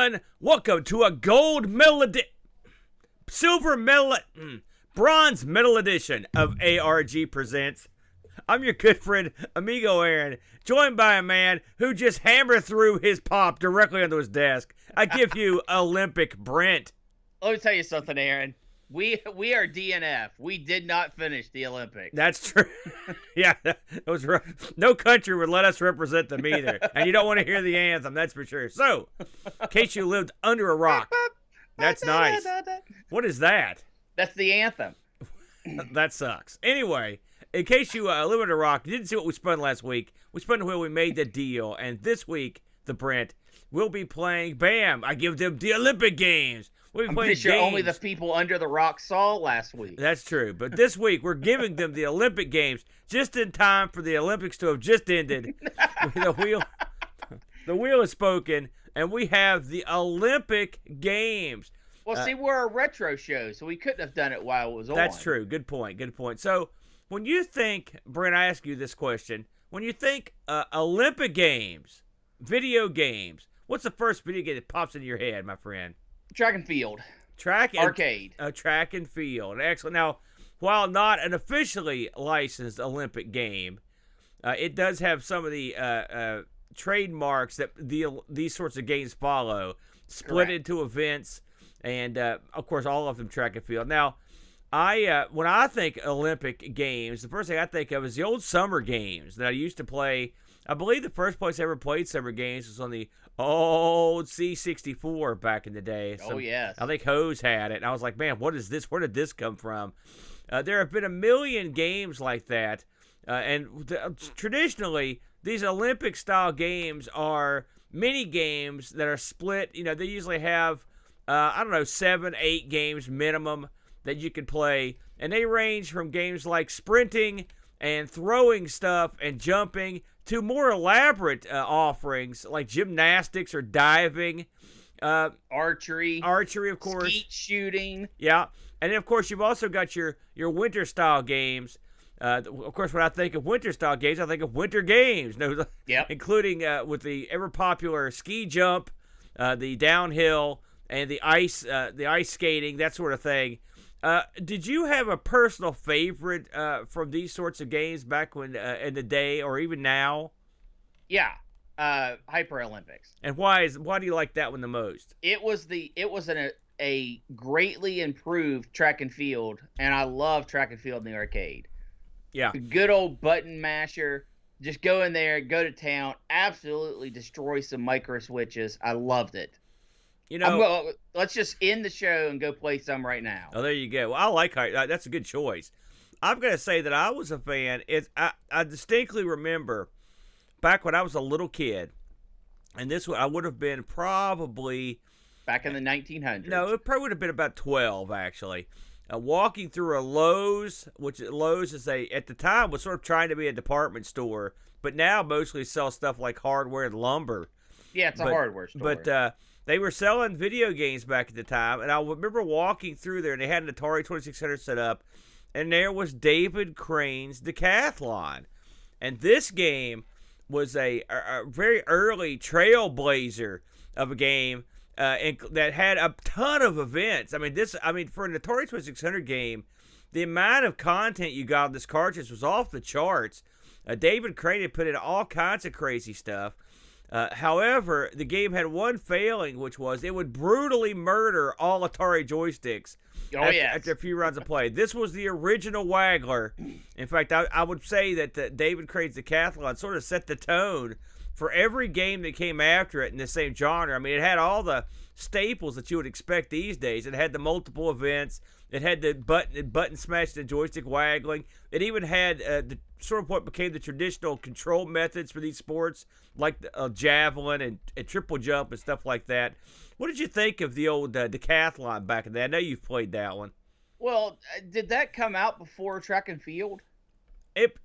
everyone. Welcome to a gold medal silver medal, bronze medal edition of ARG Presents. I'm your good friend, Amigo Aaron, joined by a man who just hammered through his pop directly onto his desk. I give you Olympic Brent. Let me tell you something, Aaron. We are DNF. We did not finish the Olympics. That's true. Yeah, that was rough. No country would let us represent them either. And you don't want to hear the anthem, that's for sure. So, in case you lived under a rock, that's nice. What is that? That's the anthem. That sucks. Anyway, in case you live under a rock, you didn't see what we spun last week. We spun where we made the deal. And this week, the Brent, we'll be playing, bam, I give them the Olympic Games. We'll be I'm playing pretty sure games. only the people under the rock saw last week. That's true. But this week, we're giving them the Olympic Games just in time for the Olympics to have just ended. The wheel is spoken, and we have the Olympic Games. Well, see, we're a retro show, so we couldn't have done it while it was on. That's true. Good point. Good point. So, when you think, Brent, I ask you this question. When you think Olympic Games, video games, what's the first video game that pops into your head, my friend? Track and field. Arcade. Track and field. Excellent. Now, while not an officially licensed Olympic game, it does have some of the trademarks that these sorts of games follow. Split into events, and of course, all of them track and field. Now, when I think Olympic Games, the first thing I think of is the old summer games that I used to play. I believe the first place I ever played summer games was on the old C64 back in the day. Oh, yes. I think Hose had it, and I was like, man, what is this? Where did this come from? There have been a million games like that, and traditionally, these Olympic-style games are mini games that are split. You know, they usually have, 7, 8 games minimum that you can play, and they range from games like sprinting and throwing stuff and jumping to more elaborate offerings like gymnastics or diving. Archery. Archery, of course. Skeet shooting. Yeah. And then, of course, you've also got your winter-style games. Of course, when I think of winter-style games, I think of winter games. Yep. Including with the ever-popular ski jump, the downhill, and the ice skating, that sort of thing. Did you have a personal favorite from these sorts of games back when in the day, or even now? Yeah, Hyper Olympics. And why do you like that one the most? It was a greatly improved track and field, and I love track and field in the arcade. Yeah, the good old button masher. Just go in there, go to town, absolutely destroy some micro switches. I loved it. You know, let's just end the show and go play some right now. Oh, there you go. Well, I like that's a good choice. I'm going to say that I was a fan. I distinctly remember back when I was a little kid, and I would have been probably back in the 1900s. No, it probably would have been about 12 actually. Walking through a Lowe's, which Lowe's is at the time was sort of trying to be a department store, but now mostly sells stuff like hardware and lumber. Yeah, it's a hardware store. But they were selling video games back at the time, and I remember walking through there, and they had an Atari 2600 set up, and there was David Crane's Decathlon. And this game was a very early trailblazer of a game that had a ton of events. For an Atari 2600 game, the amount of content you got on this cartridge was off the charts. David Crane had put in all kinds of crazy stuff. However, the game had one failing, which was it would brutally murder all Atari joysticks after a few rounds of play. This was the original Waggler. In fact, I would say that David Crane's Decathlon sort of set the tone for every game that came after it in the same genre. I mean, it had all the staples that you would expect these days. It had the multiple events. It had the button smash and joystick waggling. It even had the sort of what became the traditional control methods for these sports, like javelin and triple jump and stuff like that. What did you think of the old Decathlon back in the day? I know you've played that one. Well, did that come out before track and field?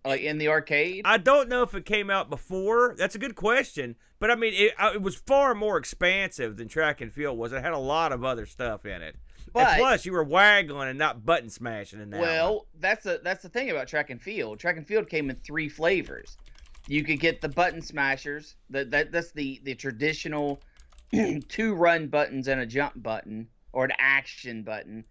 In the arcade? I don't know if it came out before. That's a good question. But, I mean, it was far more expansive than track and field was. It had a lot of other stuff in it. But, and plus, you were waggling and not button smashing in that. Well, that's the thing about track and field. Track and field came in 3 flavors. You could get the button smashers. That's the traditional two run buttons and a jump button or an action button,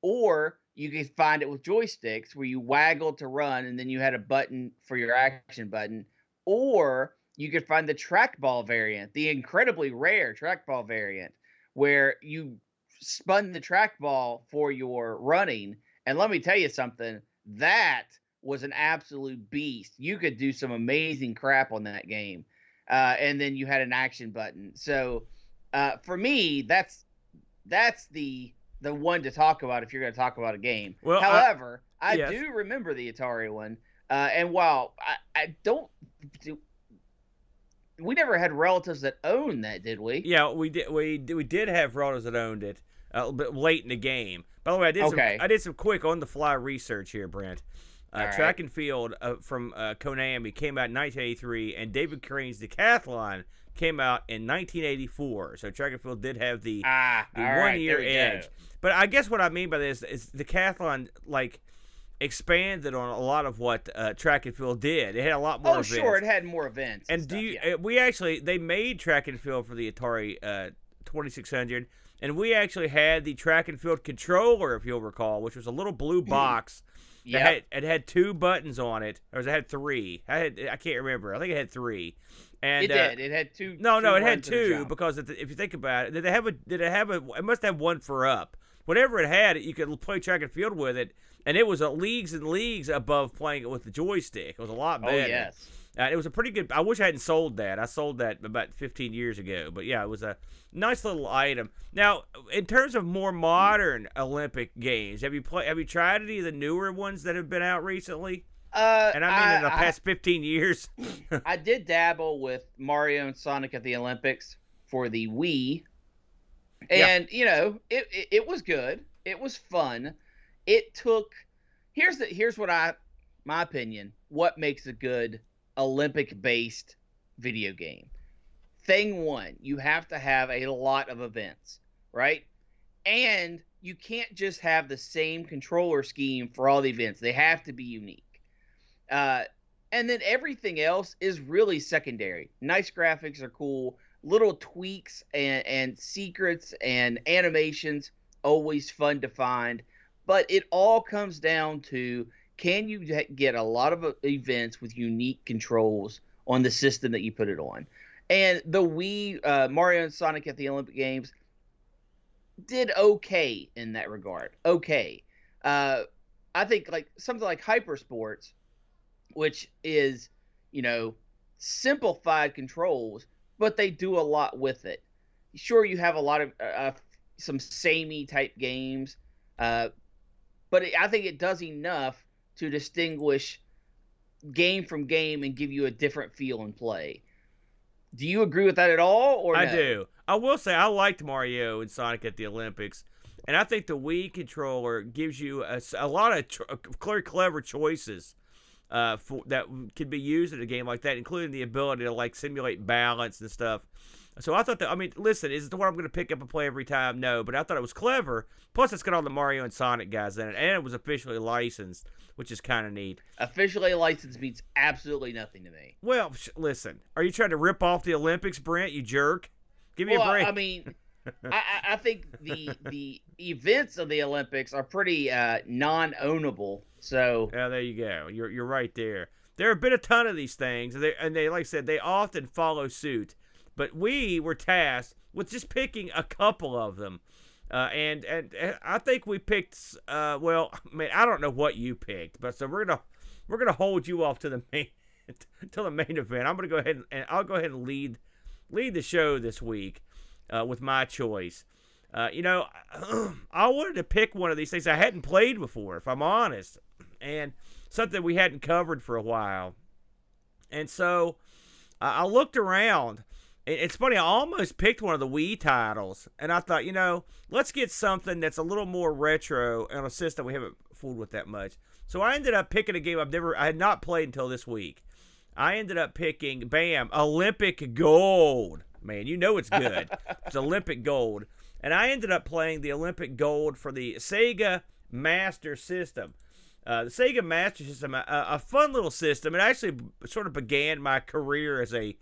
or you could find it with joysticks where you waggle to run and then you had a button for your action button, or you could find the trackball variant, the incredibly rare trackball variant, where you spun the trackball for your running. And let me tell you something, that was an absolute beast. You could do some amazing crap on that game. And then you had an action button. So for me, that's the one to talk about if you're going to talk about a game. Well, however, I yes. do remember the Atari one. And while I don't do, we never had relatives that owned that, did we? Yeah, we did. We did have relatives that owned it a little bit late in the game. By the way, I did some quick on the fly research here, Brent. Track and Field from Konami came out in 1983, and David Crane's Decathlon came out in 1984. So Track and Field did have the 1 year edge. But I guess what I mean by this is Decathlon expanded on a lot of what Track and Field did. It had a lot more events. Oh, sure, it had more events. And they made Track and Field for the Atari 2600, and we actually had the Track and Field controller, if you'll recall, which was a little blue box. Yeah, it had two buttons on it, or it had three. I can't remember. I think it had three. And it did. It had two. No, it had two because if you think about it, did it have a? It must have one for up. Whatever it had, you could play Track and Field with it, and it was leagues and leagues above playing it with the joystick. It was a lot better. Oh yes. It was a pretty good. I wish I hadn't sold that. I sold that about 15 years ago. But yeah, it was a nice little item. Now, in terms of more modern Olympic games, have you tried any of the newer ones that have been out recently? And I mean in the past 15 years. I did dabble with Mario and Sonic at the Olympics for the Wii, and it was good. It was fun. It took. Here's what my opinion. What makes a good Olympic-based video game? Thing one, you have to have a lot of events, right? And you can't just have the same controller scheme for all the events. They have to be unique. And then everything else is really secondary. Nice graphics are cool. Little tweaks and secrets and animations, always fun to find. But it all comes down to, can you get a lot of events with unique controls on the system that you put it on? And the Wii, Mario and Sonic at the Olympic Games did okay in that regard. Okay. I think like something like Hypersports, which is, simplified controls, but they do a lot with it. Sure, you have a lot of some samey type games, but I think it does enough to distinguish game from game and give you a different feel and play. Do you agree with that at all, or I no? do. I will say I liked Mario and Sonic at the Olympics, and I think the Wii controller gives you a lot of very clever choices that could be used in a game like that, including the ability to simulate balance and stuff. So I thought listen, is it the one I'm going to pick up and play every time? No, but I thought it was clever. Plus, it's got all the Mario and Sonic guys in it, and it was officially licensed, which is kind of neat. Officially licensed means absolutely nothing to me. Well, listen, are you trying to rip off the Olympics, Brent? You jerk! Give me a break. I mean, I think the events of the Olympics are pretty non-ownable. So yeah, there you go. You're right there. There have been a ton of these things, and they like I said, they often follow suit. But we were tasked with just picking a couple of them, and I think we picked. Well, man, I don't know what you picked, but so we're gonna hold you off to the main event. I'm gonna go ahead and I'll go ahead and lead the show this week with my choice. I wanted to pick one of these things I hadn't played before, if I'm honest, and something we hadn't covered for a while, and so I looked around. It's funny, I almost picked one of the Wii titles, and I thought, let's get something that's a little more retro on a system we haven't fooled with that much. So I ended up picking a game I had not played until this week. I ended up picking, bam, Olympic Gold. Man, it's good. It's Olympic Gold. And I ended up playing the Olympic Gold for the Sega Master System. The Sega Master System, a fun little system. It actually sort of began my career as a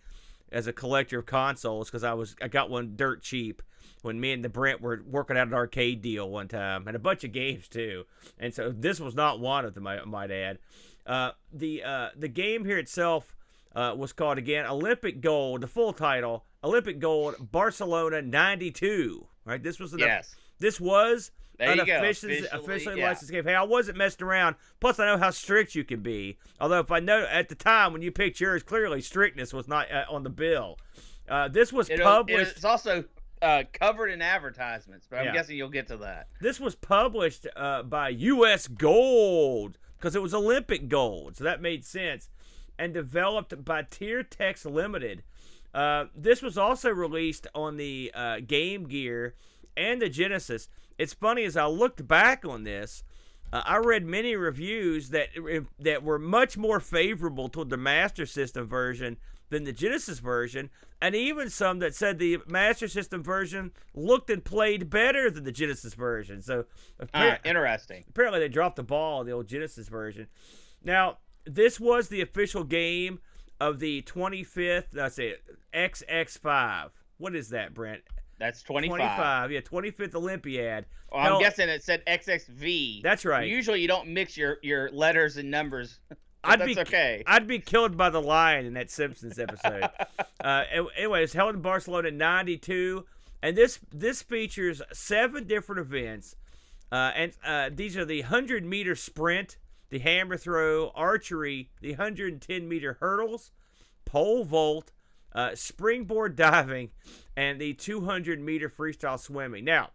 as a collector of consoles because I got one dirt cheap when me and the Brent were working out an arcade deal one time, and a bunch of games too. And so this was not one of them, I might add. The game here itself was called, again, Olympic Gold. The full title, Olympic Gold Barcelona '92. Right, this was this was an officially licensed game. Hey, I wasn't messing around. Plus, I know how strict you can be. Although, if I know at the time when you picked yours, clearly strictness was not on the bill. This was published. It's also covered in advertisements, but I'm guessing you'll get to that. This was published by US Gold because it was Olympic Gold, so that made sense. And developed by Tiertex Limited. This was also released on the Game Gear and the Genesis. It's funny, as I looked back on this, I read many reviews that were much more favorable toward the Master System version than the Genesis version, and even some that said the Master System version looked and played better than the Genesis version. So, interesting. Apparently, they dropped the ball on the old Genesis version. Now, this was the official game of the 25th, let's say, XX5. What is that, Brent? That's 25. 25, yeah, 25th Olympiad. Well, I'm guessing it said XXV. That's right. Usually you don't mix your letters and numbers. That's okay. I'd be killed by the lion in that Simpsons episode. Anyway, it's held in Barcelona in '92, and this features 7 different events, and these are the 100-meter sprint, the hammer throw, archery, the 110-meter hurdles, pole vault, springboard diving, and the 200-meter freestyle swimming. Now,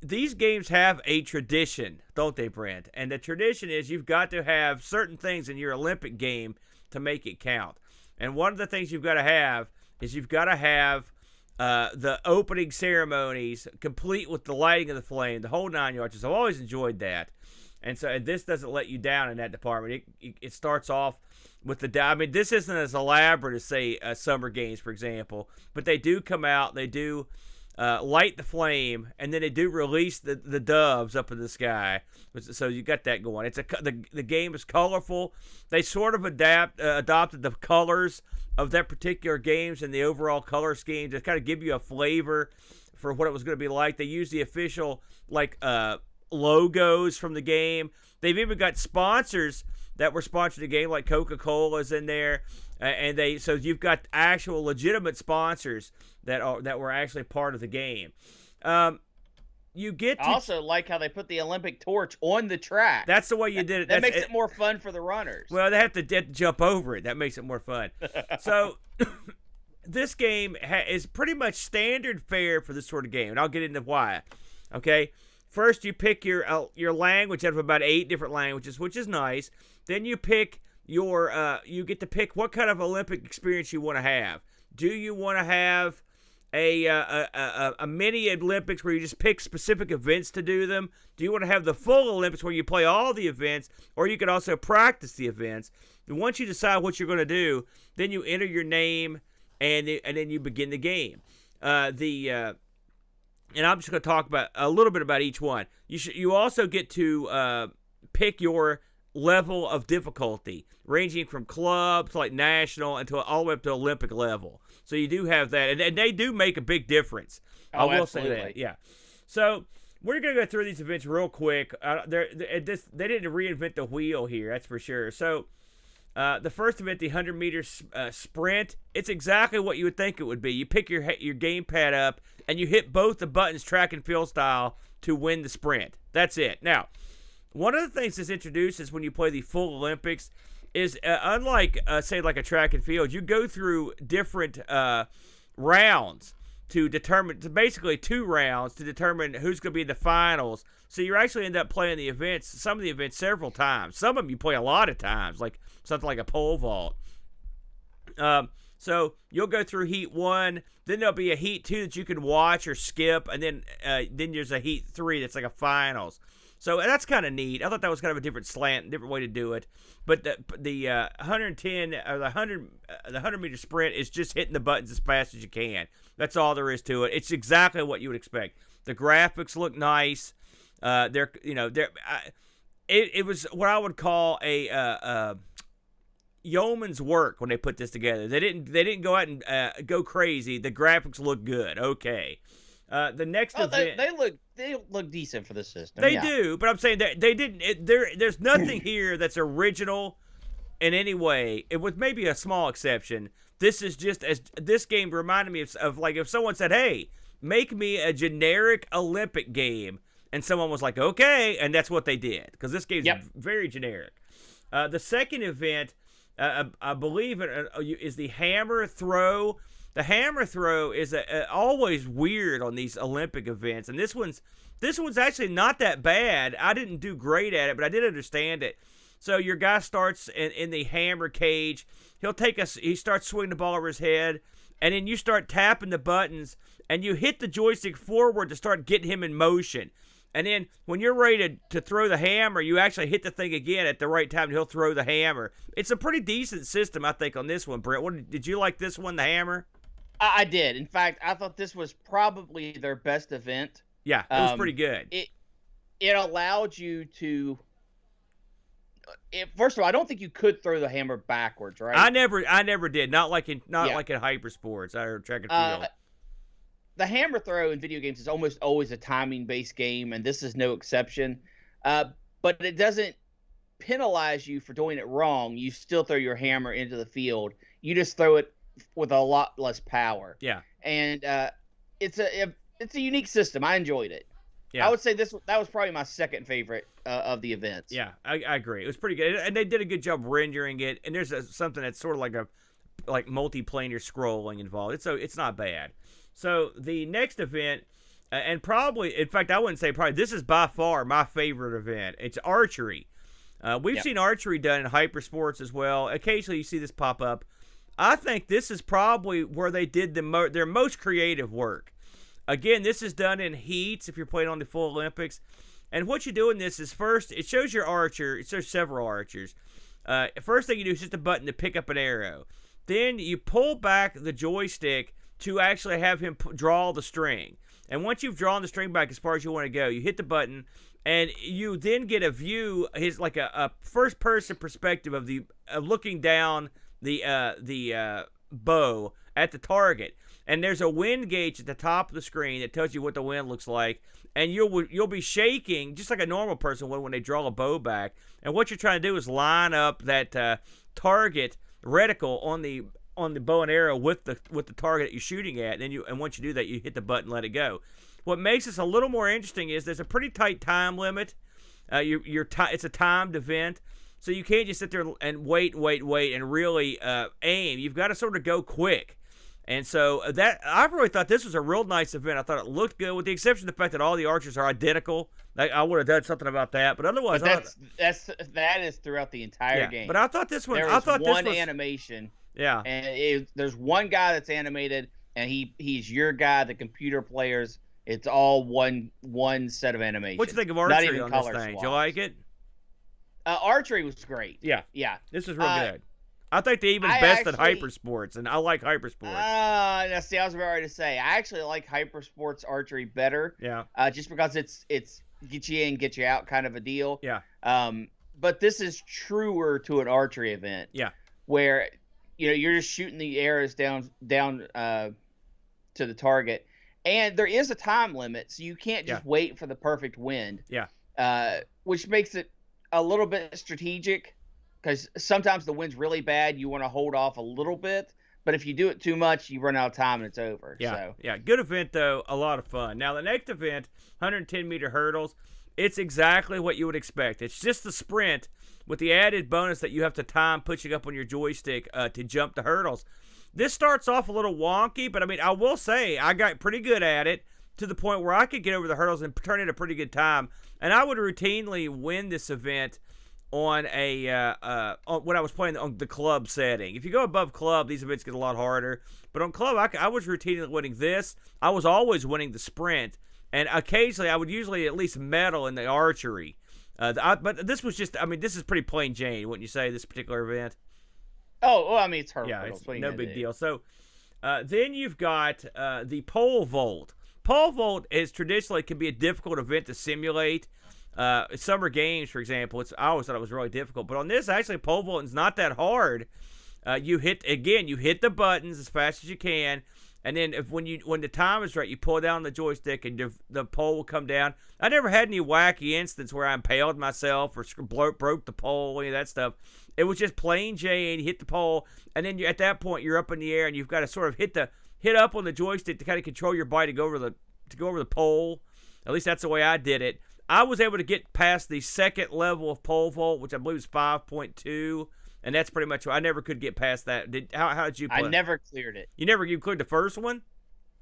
these games have a tradition, don't they, Brent? And the tradition is you've got to have certain things in your Olympic game to make it count. And one of the things you've got to have is you've got to have the opening ceremonies complete with the lighting of the flame, the whole 9 yards. I've always enjoyed that. And so this doesn't let you down in that department. It starts off with this isn't as elaborate as, say, Summer Games, for example, but they do come out, they do light the flame, and then they do release the doves up in the sky. So you got that going. The game is colorful. They sort of adopted the colors of that particular games and the overall color scheme to kind of give you a flavor for what it was going to be like. They use the official logos from the game. They've even got sponsors that were sponsored the game, like Coca-Cola's in there, so you've got actual legitimate sponsors that were actually part of the game. You get to, I also like how they put the Olympic torch on the track. That's the way you did it. That makes it more fun for the runners. Well, they have to jump over it. That makes it more fun. So this game is pretty much standard fare for this sort of game, and I'll get into why. Okay. First, you pick your language out of about 8 different languages, which is nice. Then you pick you get to pick what kind of Olympic experience you want to have. Do you want to have a mini Olympics where you just pick specific events to do them? Do you want to have the full Olympics where you play all the events, or you can also practice the events? And once you decide what you're going to do, then you enter your name, and then you begin the game. And I'm just going to talk about a little bit about each one. You also get to pick your level of difficulty, ranging from club to national and all the way up to Olympic level. So you do have that, and they do make a big difference. I will absolutely. say that, yeah. So we're going to go through these events real quick. They didn't reinvent the wheel here, that's for sure. So the first event, the 100-meter sprint, it's exactly what you would think it would be. You pick your gamepad up, and you hit both the buttons track and field style to win the sprint. That's it. Now, one of the things this introduces when you play the full Olympics is unlike, say, like a track and field, you go through different rounds basically 2 rounds to determine who's going to be in the finals. So you actually end up playing some of the events several times. Some of them you play a lot of times, like something like a pole vault. So you'll go through Heat 1, then there'll be a Heat 2 that you can watch or skip, and then there's a Heat 3 that's like a finals. So that's kind of neat. I thought that was kind of a different way to do it. But the 110 or the 100-meter sprint is just hitting the buttons as fast as you can. That's all there is to it. It's exactly what you would expect. The graphics look nice. It was what I would call a yeoman's work when they put this together. They didn't go out and go crazy. The graphics look good. Okay. The next event, they look decent for the system. They do, but I'm saying they didn't. There's nothing here that's original in any way. It was maybe a small exception. This is just this game reminded me of like if someone said, "Hey, make me a generic Olympic game," and someone was like, "Okay," and that's what they did because this game's very generic. The second event, I believe, is the hammer throw. The hammer throw is always weird on these Olympic events, and this one's actually not that bad. I didn't do great at it, but I did understand it. So your guy starts in the hammer cage. He starts swinging the ball over his head, and then you start tapping the buttons, and you hit the joystick forward to start getting him in motion. And then when you're ready to throw the hammer, you actually hit the thing again at the right time, and he'll throw the hammer. It's a pretty decent system, I think, on this one, Brent. Did you like this one, the hammer? I did. In fact, I thought this was probably their best event. Yeah, it was pretty good. It allowed you to. First of all, I don't think you could throw the hammer backwards, right? I never did. Not like in Hypersports or track and field. The hammer throw in video games is almost always a timing-based game, and this is no exception. But it doesn't penalize you for doing it wrong. You still throw your hammer into the field. You just throw it with a lot less power. Yeah. And it's a unique system. I enjoyed it. Yeah. I would say that was probably my second favorite of the events. Yeah, I agree. It was pretty good, and they did a good job rendering it. And there's something that's sort of like multiplanar scrolling involved. It's not bad. So the next event, and probably, in fact, I wouldn't say probably, this is by far my favorite event. It's archery. We've seen archery done in Hypersports as well. Occasionally you see this pop up. I think this is probably where they did their most creative work. Again, this is done in heats if you're playing on the full Olympics. And what you do in this is first, it shows your archer. It shows several archers. First thing you do is just a button to pick up an arrow. Then you pull back the joystick to actually have him draw the string. And once you've drawn the string back as far as you want to go, you hit the button, and you then get a view, like a first-person perspective of looking down the bow at the target. And there's a wind gauge at the top of the screen that tells you what the wind looks like. And you'll be shaking just like a normal person would when they draw a bow back. And what you're trying to do is line up that target reticle on the bow and arrow with the target that you're shooting at. And once you do that, you hit the button and let it go. What makes this a little more interesting is there's a pretty tight time limit. It's a timed event. So you can't just sit there and wait and really aim. You've got to sort of go quick. And so I really thought this was a real nice event. I thought it looked good, with the exception of the fact that all the archers are identical. I would have done something about that, but otherwise, that is throughout the entire game. But I thought this one. There was one animation. Yeah. And there's one guy that's animated, and he's your guy. The computer players, it's all one set of animation. What do you think of archery on this thing? Do you like it? Archery was great. Yeah. Yeah. This was real good. I think they even best at Hypersports, and I like Hypersports. Now see, I was about ready to say I actually like Hypersports archery better. Yeah. Just because it's get you in, get you out kind of a deal. Yeah. But this is truer to an archery event. Yeah. Where you're just shooting the arrows down to the target, and there is a time limit, so you can't just wait for the perfect wind. Yeah. Which makes it a little bit strategic. Because sometimes the wind's really bad, you want to hold off a little bit. But if you do it too much, you run out of time and it's over. Yeah, yeah. Good event, though. A lot of fun. Now, the next event, 110-meter hurdles, it's exactly what you would expect. It's just the sprint with the added bonus that you have to time pushing up on your joystick to jump the hurdles. This starts off a little wonky, but, I will say I got pretty good at it to the point where I could get over the hurdles and turn in a pretty good time. And I would routinely win this event on when I was playing on the club setting. If you go above club, these events get a lot harder. But on club, I was routinely winning this. I was always winning the sprint, and occasionally I would usually at least medal in the archery. But this was just, this is pretty plain Jane, wouldn't you say, this particular event? Oh, well, it's her. Yeah, it's no big deal. So then you've got the pole vault. Pole vault is traditionally can be a difficult event to simulate. Summer games, for example, I always thought it was really difficult. But on this, actually, pole vaulting's not that hard. You hit the buttons as fast as you can, and then when the time is right, you pull down the joystick and the pole will come down. I never had any wacky instance where I impaled myself or broke the pole, any of that stuff. It was just plain Jane. You hit the pole, and then at that point you're up in the air, and you've got to sort of hit up on the joystick to kind of control your body to go over the pole. At least that's the way I did it. I was able to get past the second level of pole vault, which I believe is 5.2. And that's pretty much what I never could get past that. How did you play? I never cleared it. You cleared the first one?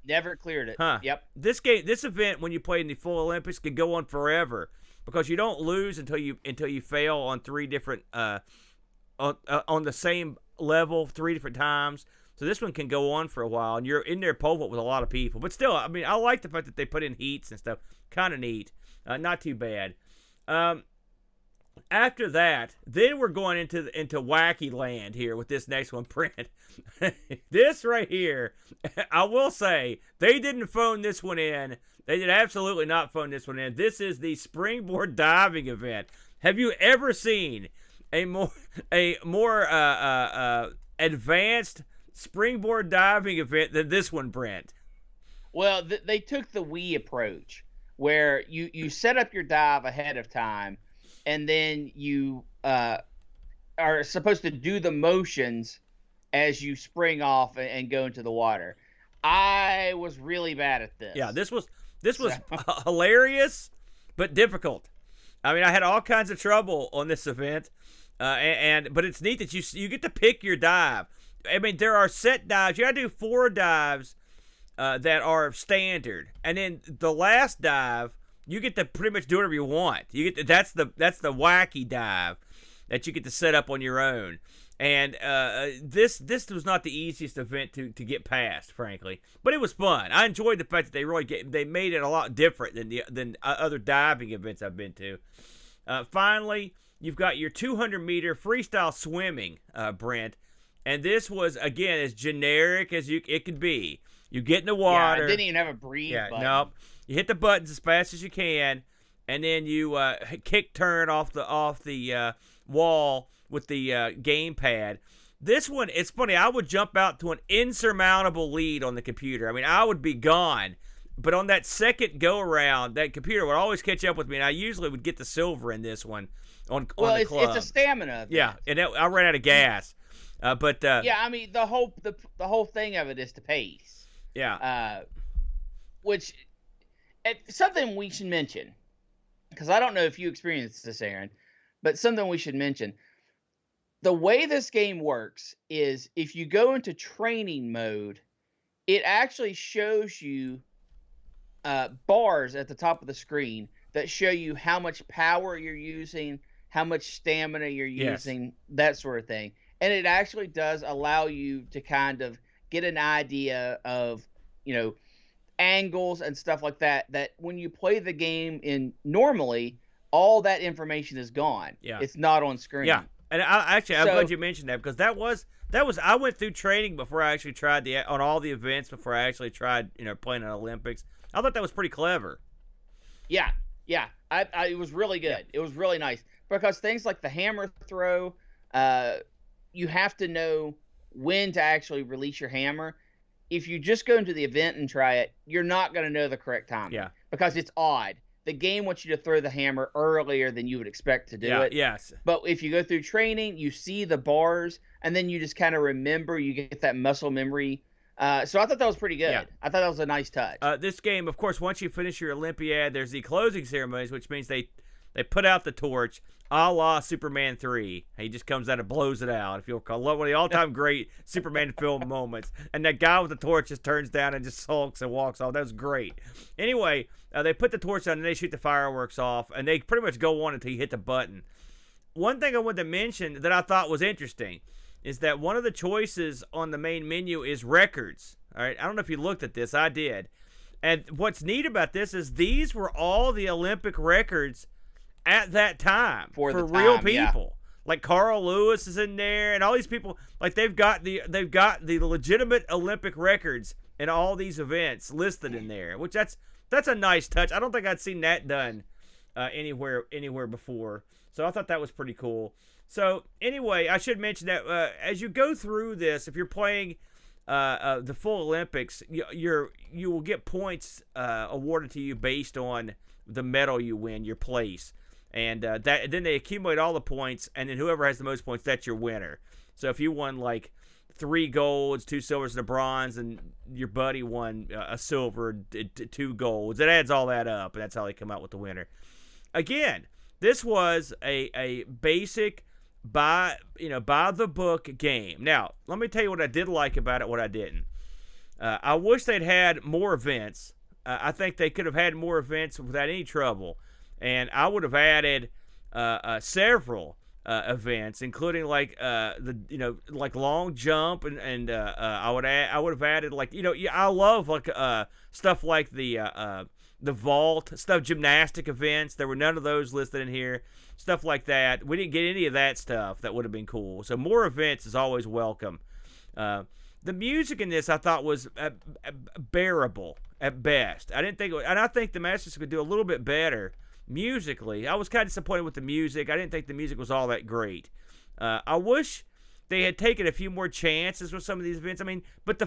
Never cleared it. Huh. Yep. This event, when you play in the full Olympics, could go on forever because you don't lose until you fail on 3 different on the same level 3 different times. So this one can go on for a while, and you're in there pole vault with a lot of people. But still, I mean, I like the fact that they put in heats and stuff. Kind of neat. Not too bad. After that, then we're going into wacky land here with this next one, Brent. This right here, I will say, they didn't phone this one in. They did absolutely not phone this one in. This is the Springboard diving event. Have you ever seen a more advanced Springboard diving event than this one, Brent? Well, they took the Wii approach, where you set up your dive ahead of time, and then you are supposed to do the motions as you spring off and go into the water. I was really bad at this. Yeah, this was hilarious, but difficult. I mean, I had all kinds of trouble on this event, but it's neat that you get to pick your dive. I mean, there are set dives. You got to do 4 dives that are standard, and then the last dive, you get to pretty much do whatever you want. That's the wacky dive that you get to set up on your own. And this was not the easiest event to get past, frankly, but it was fun. I enjoyed the fact that they made it a lot different than other diving events I've been to. Finally, you've got your 200-meter freestyle swimming, Brent, and this was again as generic as it could be. You get in the water. Yeah, I didn't even have a breathe button. Nope. You hit the buttons as fast as you can, and then you kick turn off the wall with the gamepad. This one, it's funny. I would jump out to an insurmountable lead on the computer. I mean, I would be gone. But on that second go around, that computer would always catch up with me, and I usually would get the silver in this one on the club. It's a stamina event. Yeah, and I ran out of gas. Yeah, I mean the whole thing of it is the pace. Yeah. Which something we should mention, because I don't know if you experienced this, Aaron, but something we should mention. The way this game works is if you go into training mode, it actually shows you bars at the top of the screen that show you how much power you're using, how much stamina you're using, that sort of thing. And it actually does allow you to kind of get an idea of, angles and stuff like that when you play the game normally, all that information is gone. Yeah. It's not on screen. Yeah. And I'm glad you mentioned that, because that was I went through training before I actually tried on all the events before I actually tried, playing in Olympics. I thought that was pretty clever. Yeah. Yeah. It was really good. Yeah. It was really nice, because things like the hammer throw, you have to know when to actually release your hammer. If you just go into the event and try it, you're not going to know the correct time. Yeah. Because it's odd. The game wants you to throw the hammer earlier than you would expect to do it. Yes. But if you go through training, you see the bars, and then you just kind of remember. You get that muscle memory. So I thought that was pretty good. Yeah. I thought that was a nice touch. This game, of course, once you finish your Olympiad, there's the closing ceremonies, which means they put out the torch, a la Superman 3. He just comes out and blows it out. If you'll call one of the all-time great Superman film moments. And that guy with the torch just turns down and just sulks and walks off. That was great. Anyway, they put the torch on and they shoot the fireworks off, and they pretty much go on until you hit the button. One thing I wanted to mention that I thought was interesting is that one of the choices on the main menu is records. All right, I don't know if you looked at this. I did. And what's neat about this is these were all the Olympic records at that time for real people. Yeah. Like Carl Lewis is in there, and all these people, like they've got the legitimate Olympic records in all these events listed in there, which that's a nice touch. I don't think I'd seen that done anywhere before. So I thought that was pretty cool. So anyway, I should mention that as you go through this, if you're playing the full Olympics, you will get points awarded to you based on the medal you win, your place, and then they accumulate all the points, and then whoever has the most points, that's your winner. So if you won like 3 golds, 2 silvers, and a bronze, and your buddy won a silver, 2 golds, it adds all that up, and that's how they come out with the winner. Again, this was a basic by the book game. Now, let me tell you what I did like about it, what I didn't. I wish they'd had more events. I think they could have had more events without any trouble, and I would have added several events, including like like long jump, and I would have added like I love like stuff like the vault stuff, gymnastic events. There were none of those listed in here. Stuff like that. We didn't get any of that stuff. That would have been cool. So more events is always welcome. The music in this I thought was bearable at best. I didn't think, and I think the Master System could do a little bit better musically. I was kind of disappointed with the music. I didn't think the music was all that great. I wish they had taken a few more chances with some of these events. I mean, but the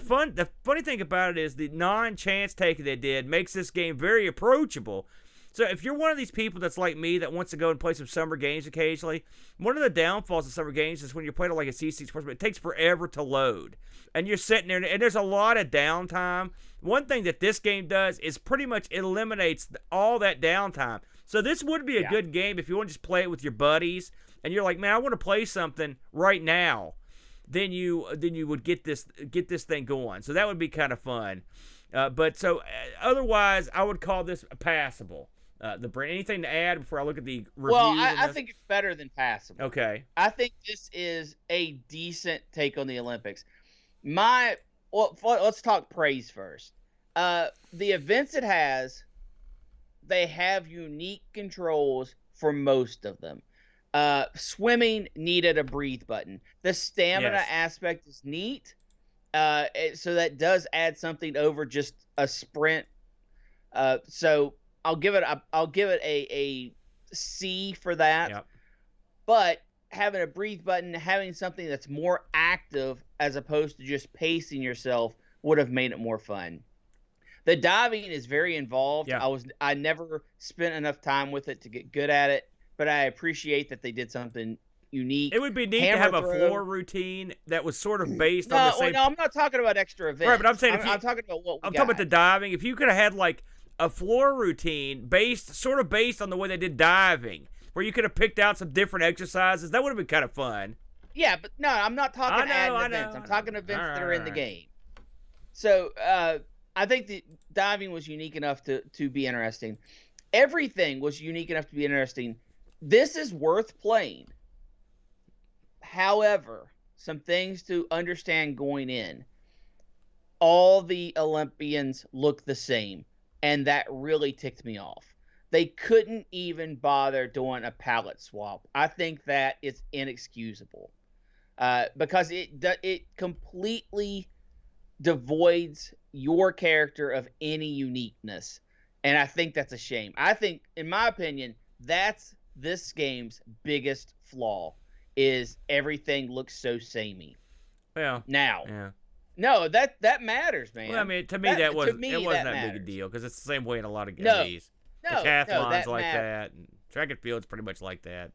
funny thing about it is the non-chance taking they did makes this game very approachable. So if you're one of these people that's like me that wants to go and play some summer games occasionally, one of the downfalls of summer games is when you're playing like a CC Sports, it takes forever to load. And you're sitting there, and there's a lot of downtime. One thing that this game does is pretty much eliminates all that downtime. So this would be a good game if you want to just play it with your buddies, and you're like, man, I want to play something right now. Then you would get this thing going. So that would be kind of fun. But otherwise, I would call this passable. Anything to add before I look at the reviews? Well, I think it's better than passable. Okay. I think this is a decent take on the Olympics. Let's talk praise first. The events it has, they have unique controls for most of them. Swimming needed a breathe button. The stamina aspect is neat. So that does add something over just a sprint. So I'll give it a C for that. Yep. But having a breathe button, having something that's more active as opposed to just pacing yourself would have made it more fun. The diving is very involved. Yeah. I never spent enough time with it to get good at it, but I appreciate that they did something unique. It would be neat to have a floor routine that was sort of based on the same. No, I'm not talking about extra events. Right, but I'm saying I'm talking about what I'm talking about the diving. If you could have had like a floor routine based on the way they did diving, where you could have picked out some different exercises, that would have been kind of fun. Yeah, but no, I'm not talking events. I'm talking events that are in the game. So I think the diving was unique enough to be interesting. Everything was unique enough to be interesting. This is worth playing. However, some things to understand going in. All the Olympians look the same, and that really ticked me off. They couldn't even bother doing a palette swap. I think that is inexcusable because it completely devoids your character of any uniqueness, and I think that's a shame. I think, in my opinion, that's this game's biggest flaw is everything looks so samey. Well, now, yeah. No, that matters, man. Well, I mean, to me, it wasn't that big a deal because it's the same way in a lot of games. Decathlon's like that, and track and field's pretty much like that.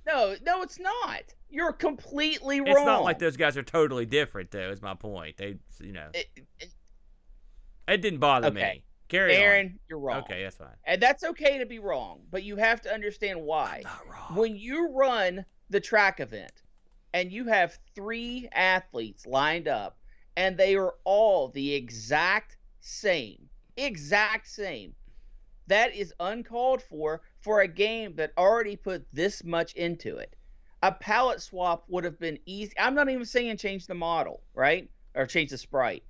No, it's not. You're completely wrong. It's not like those guys are totally different, though. Is my point. It didn't bother me. Carry on. Aaron, you're wrong. Okay, that's fine. And that's okay to be wrong, but you have to understand why. I'm not wrong. When you run the track event and you have 3 athletes lined up and they are all the exact same, that is uncalled for a game that already put this much into it. A palette swap would have been easy. I'm not even saying change the model, right? Or change the sprite.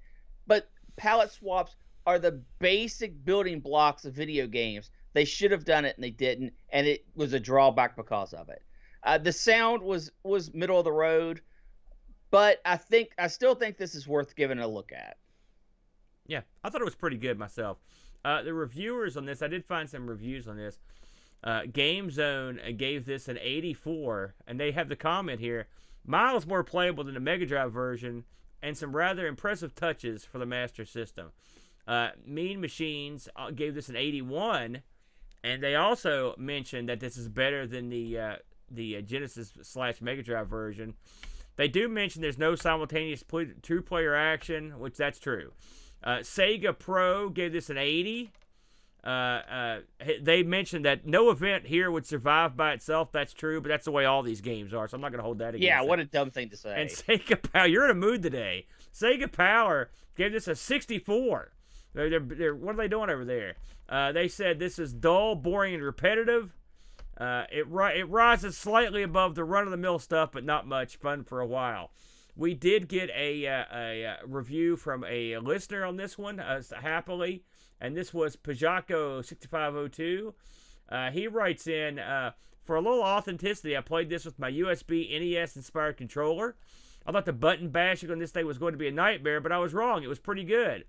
But palette swaps are the basic building blocks of video games. They should have done it and they didn't, and it was a drawback because of it. The sound was middle of the road, but I still think this is worth giving a look at. Yeah, I thought it was pretty good myself. The reviewers on this, I did find some reviews on this. Game Zone gave this an 84, and they have the comment here: miles more playable than the Mega Drive version, and some rather impressive touches for the Master System. Mean Machines gave this an 81, and they also mentioned that this is better than the Genesis/Mega Drive version. They do mention there's no simultaneous two-player action, which that's true. Sega Pro gave this an 80. They mentioned that no event here would survive by itself. That's true, but that's the way all these games are, so I'm not going to hold that against Yeah, them. what a dumb thing to say. And Sega Power, you're in a mood today. Sega Power gave this a 64. They're what are they doing over there? They said this is dull, boring, and repetitive. It rises slightly above the run-of-the-mill stuff, but not much. Fun for a while. We did get a review from a listener on this one, happily, and this was Pajako6502. He writes in, for a little authenticity, I played this with my USB NES-inspired controller. I thought the button bashing on this thing was going to be a nightmare, but I was wrong. It was pretty good.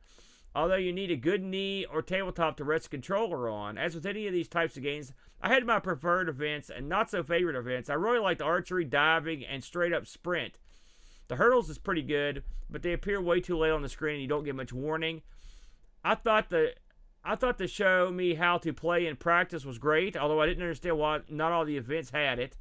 Although you need a good knee or tabletop to rest the controller on. As with any of these types of games, I had my preferred events and not so favorite events. I really liked archery, diving, and straight-up sprint. The hurdles is pretty good, but they appear way too late on the screen and you don't get much warning. I thought the show me how to play in practice was great, although I didn't understand why not all the events had it.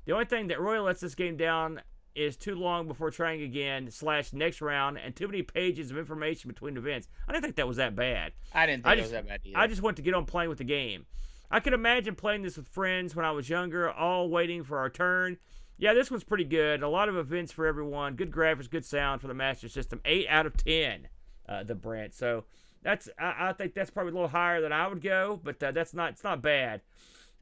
The only thing that really lets this game down is too long before trying again / next round and too many pages of information between events. I didn't think that was that bad. I didn't think it was that bad either. I just want to get on playing with the game. I could imagine playing this with friends when I was younger, all waiting for our turn. Yeah, this one's pretty good. A lot of events for everyone. Good graphics, good sound for the Master System. 8 out of 10, the Brent. So I think that's probably a little higher than I would go, but it's not bad.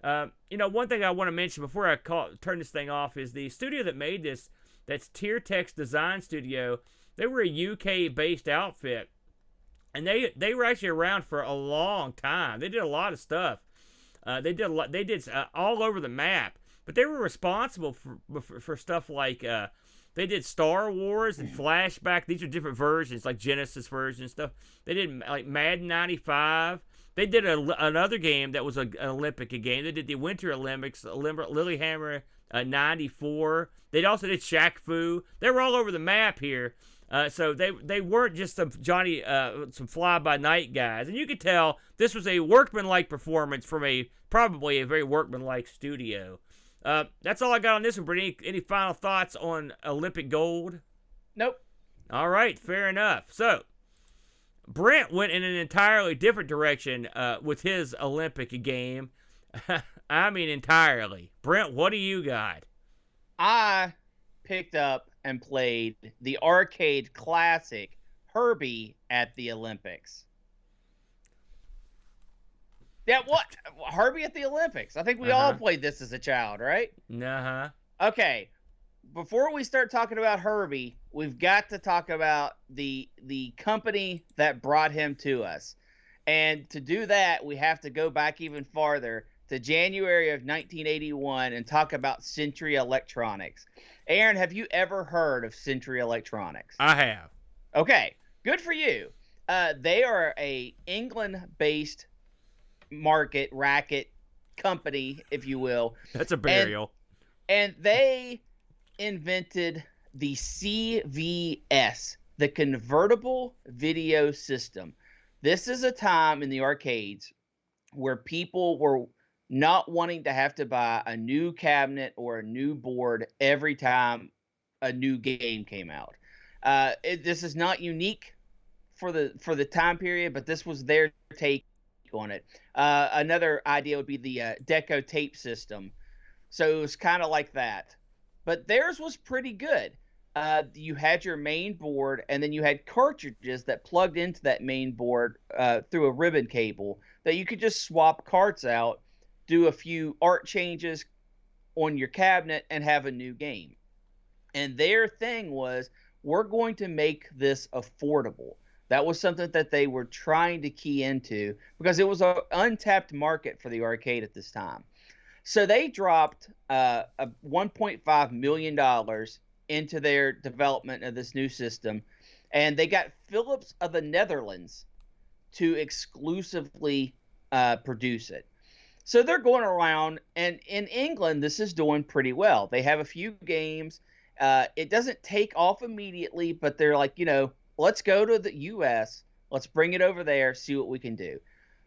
One thing I want to mention before I turn this thing off is the studio that made this. That's Tiertex Design Studio. They were a UK-based outfit, and they were actually around for a long time. They did a lot of stuff. They did all over the map, but they were responsible for stuff like they did Star Wars and Flashback. These are different versions, like Genesis version stuff. They did like Madden 95. They did another game that was an Olympic game. They did the Winter Olympics, Lilyhammer 94. They also did Shaq Fu. They were all over the map here. So they weren't just some some fly-by-night guys. And you could tell this was a workmanlike performance from probably a very workmanlike studio. That's all I got on this one, Brent. Any final thoughts on Olympic Gold? Nope. All right, fair enough. So, Brent went in an entirely different direction with his Olympic game. I mean entirely. Brent, what do you got? I picked up and played the arcade classic Herbie at the Olympics. Yeah, what? Herbie at the Olympics. I think we all played this as a child, right? Uh-huh. Okay. Before we start talking about Herbie, we've got to talk about the company that brought him to us. And to do that, we have to go back even farther to January of 1981 and talk about Century Electronics. Aaron, have you ever heard of Century Electronics? I have. Okay, good for you. They are a England-based racket company, if you will. That's a burial. And they invented the CVS, the Convertible Video System. This is a time in the arcades where people were not wanting to have to buy a new cabinet or a new board every time a new game came out. This is not unique for the time period, but this was their take on it. Another idea would be the Deco tape system. So it was kind of like that. But theirs was pretty good. You had your main board, and then you had cartridges that plugged into that main board through a ribbon cable that you could just swap carts out, do a few art changes on your cabinet, and have a new game. And their thing was, we're going to make this affordable. That was something that they were trying to key into because it was an untapped market for the arcade at this time. So they dropped $1.5 million into their development of this new system, and they got Philips of the Netherlands to exclusively produce it. So they're going around, and in England, this is doing pretty well. They have a few games. It doesn't take off immediately, but they're like, let's go to the U.S., let's bring it over there, see what we can do.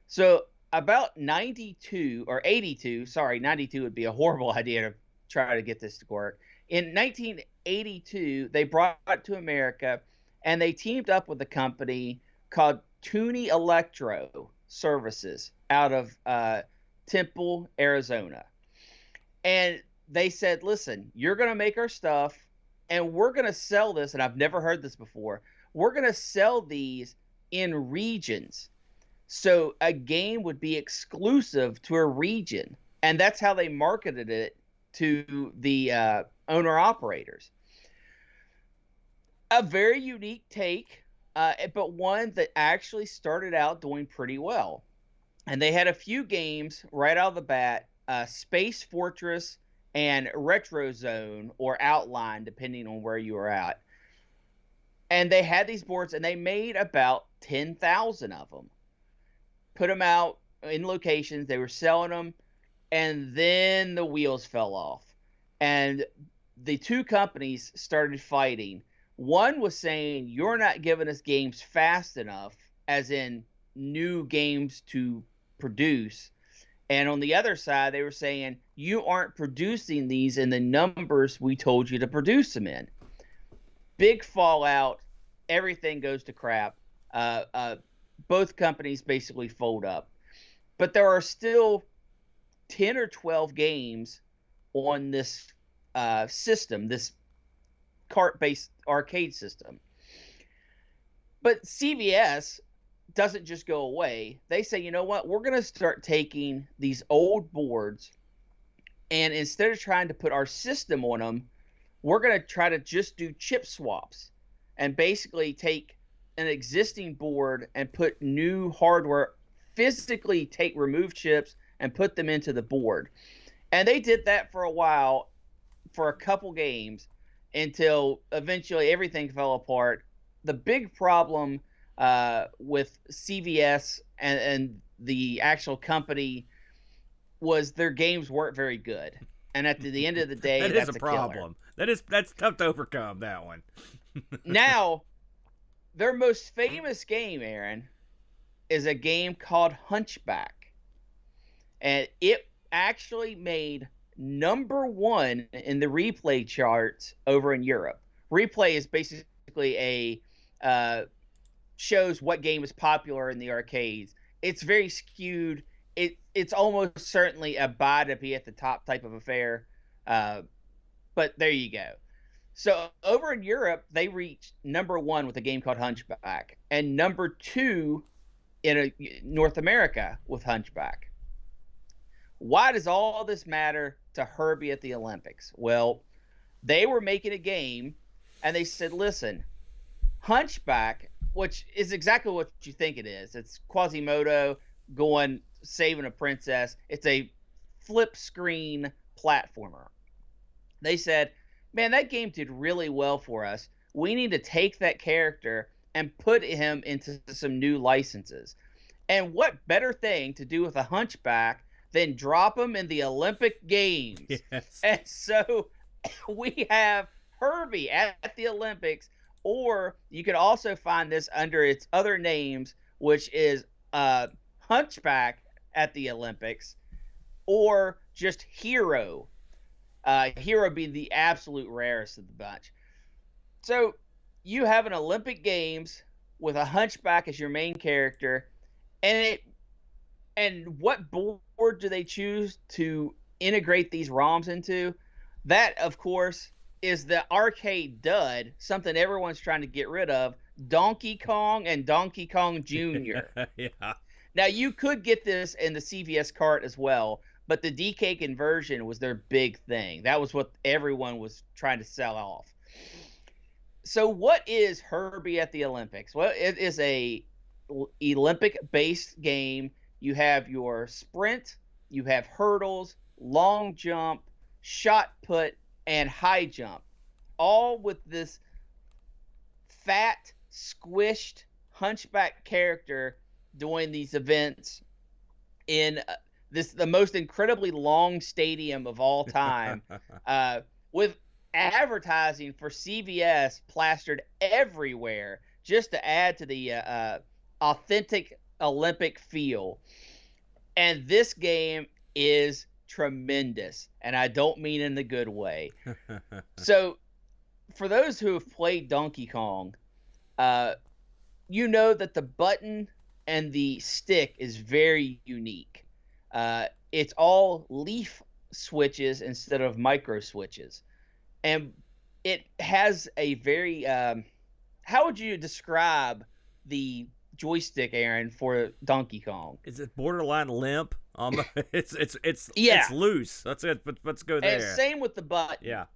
So about 92 or 82, sorry, 92 would be a horrible idea to try to get this to work. In 1982, they brought it to America, and they teamed up with a company called Toonie Electro Services out of Temple, Arizona. And they said, listen, you're going to make our stuff, and we're going to sell this, and I've never heard this before. We're going to sell these in regions. So a game would be exclusive to a region, and that's how they marketed it to the owner-operators. A very unique take, but one that actually started out doing pretty well. And they had a few games right out of the bat, Space Fortress and Retro Zone or Outline, depending on where you were at. And they had these boards, and they made about 10,000 of them. Put them out in locations. They were selling them, and then the wheels fell off. And the two companies started fighting. One was saying, you're not giving us games fast enough, as in new games to produce. And on the other side, they were saying, you aren't producing these in the numbers we told you to produce them in. Big fallout. Everything goes to crap. Both companies basically fold up. But there are still 10 or 12 games on this system, this cart-based arcade system. But CVS doesn't just go away. They say, you know what? We're going to start taking these old boards, and instead of trying to put our system on them, we're going to try to just do chip swaps and basically take an existing board and put new hardware, physically remove chips and put them into the board. And they did that for a while, for a couple games, until eventually everything fell apart. The big problem with CVS and the actual company was their games weren't very good. And at the end of the day, that's a problem. Killer. That's tough to overcome, that one. Now, their most famous game, Aaron, is a game called Hunchback. And it actually made #1 in the replay charts over in Europe. Replay is basically shows what game is popular in the arcades. It's very skewed. It's almost certainly a buy to be at the top type of affair. But there you go. So over in Europe, they reached #1 with a game called Hunchback, and #2 in North America with Hunchback. Why does all this matter to Herbie at the Olympics? Well, they were making a game, and they said, listen, Hunchback, which is exactly what you think it is. It's Quasimodo saving a princess. It's a flip screen platformer. They said, man, that game did really well for us. We need to take that character and put him into some new licenses. And what better thing to do with a Hunchback than drop him in the Olympic Games? Yes. And so we have Herbie at the Olympics, or you can also find this under its other names, which is Hunchback at the Olympics, or just Hero. Hero being the absolute rarest of the bunch. So you have an Olympic Games with a Hunchback as your main character, and what board do they choose to integrate these ROMs into? That, of course, is the arcade dud, something everyone's trying to get rid of, Donkey Kong and Donkey Kong Jr. Yeah. Now, you could get this in the CVS cart as well, but the DK conversion was their big thing. That was what everyone was trying to sell off. So what is Herbie at the Olympics? Well, it is a Olympic-based game. You have your sprint, you have hurdles, long jump, shot put, and high jump, all with this fat, squished Hunchback character doing these events in the most incredibly long stadium of all time, with advertising for CVS plastered everywhere just to add to the authentic Olympic feel. And this game is tremendous, and I don't mean in the good way. So, for those who have played Donkey Kong, you know that the button and the stick is very unique. It's all leaf switches instead of micro switches. And it has a very how would you describe the joystick, Aaron, for Donkey Kong? Is it borderline limp? It's Yeah. loose. That's it. But let's go there. And same with the button. Yeah.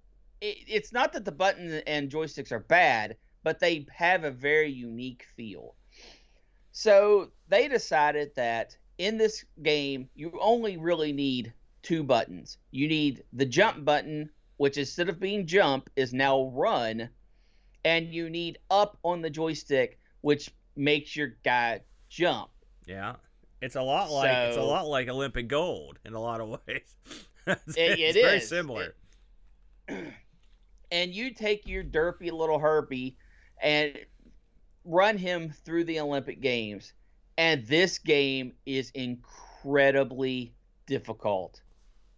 It's not that the button and joysticks are bad, but they have a very unique feel. So they decided that in this game, you only really need 2 buttons. You need the jump button, which instead of being jump is now run, and you need up on the joystick, which makes your guy jump. Yeah. It's a lot like Olympic gold in a lot of ways. It's very similar. And you take your derpy little Herbie and run him through the Olympic Games. And this game is incredibly difficult.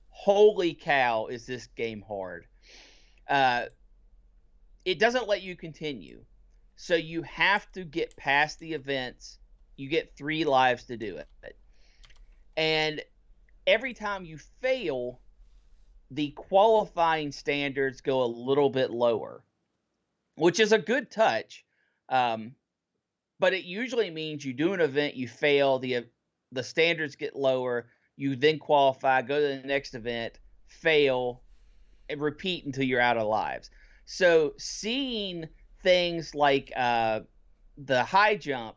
Holy cow, is this game hard. It doesn't let you continue. So you have to get past the events. You get 3 lives to do it. And every time you fail, the qualifying standards go a little bit lower, which is a good touch. But it usually means you do an event, you fail, the standards get lower, you then qualify, go to the next event, fail, and repeat until you're out of lives. So seeing things like the high jump,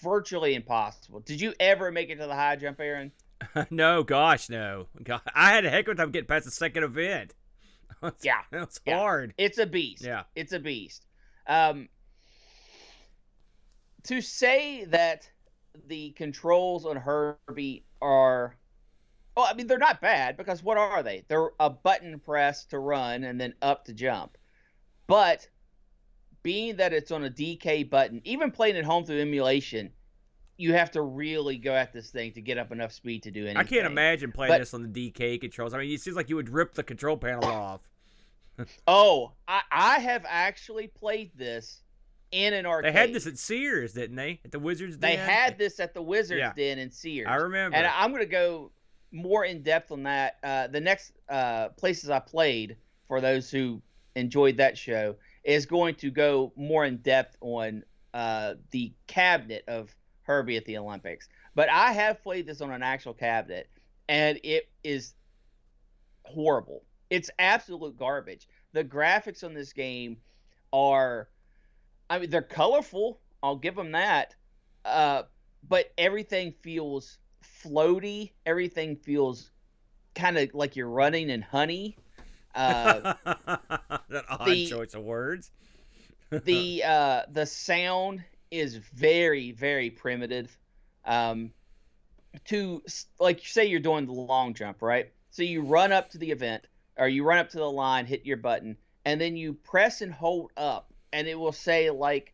virtually impossible. Did you ever make it to the high jump, Aaron? No, gosh, no. God, I had a heck of a time getting past the second event. Yeah. It's hard. It's a beast. Yeah. It's a beast. To say that the controls on Herbie are, well, I mean, they're not bad, because what are they? They're a button press to run and then up to jump. But being that it's on a DK button, even playing at home through emulation, you have to really go at this thing to get up enough speed to do anything. I can't imagine playing this on the DK controls. I mean, it seems like you would rip the control panel off. Oh, I have actually played this in an arcade. They had this at Sears, didn't they? At the Wizards Den? They had this at the Wizards Den in Sears. I remember. And I'm going to go more in depth on that. The next places I played, for those who enjoyed that show, is going to go more in depth on the cabinet of Herbie at the Olympics. But I have played this on an actual cabinet, and it is horrible. It's absolute garbage. The graphics on this game are, I mean, they're colorful. I'll give them that. But everything feels floaty. Everything feels kind of like you're running in honey. That odd choice of words. The sound is very, very primitive. To, like, say you're doing the long jump, right? So you run up to the event, or you run up to the line, hit your button, and then you press and hold up, and it will say like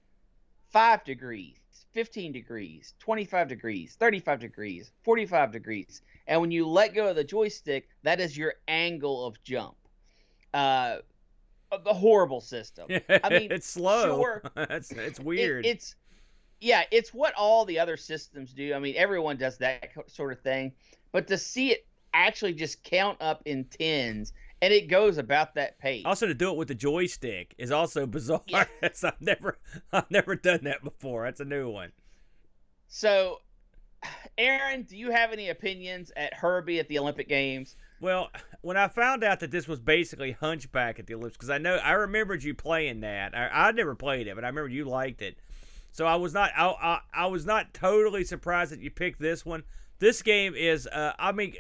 5 degrees, 15 degrees, 25 degrees, 35 degrees, 45 degrees. And when you let go of the joystick, that is your angle of jump. A horrible system. I mean, it's slow. Sure, it's weird. It's what all the other systems do. I mean, everyone does that sort of thing. But to see it actually just count up in tens, and it goes about that pace. Also, to do it with the joystick is also bizarre. Yeah. I've never done that before. That's a new one. So, Aaron, do you have any opinions at Herbie at the Olympic Games? Well, when I found out that this was basically Hunchback at the Olympics, because I remembered you playing that. I never played it, but I remember you liked it. So I was not totally surprised that you picked this one. This game is, I mean,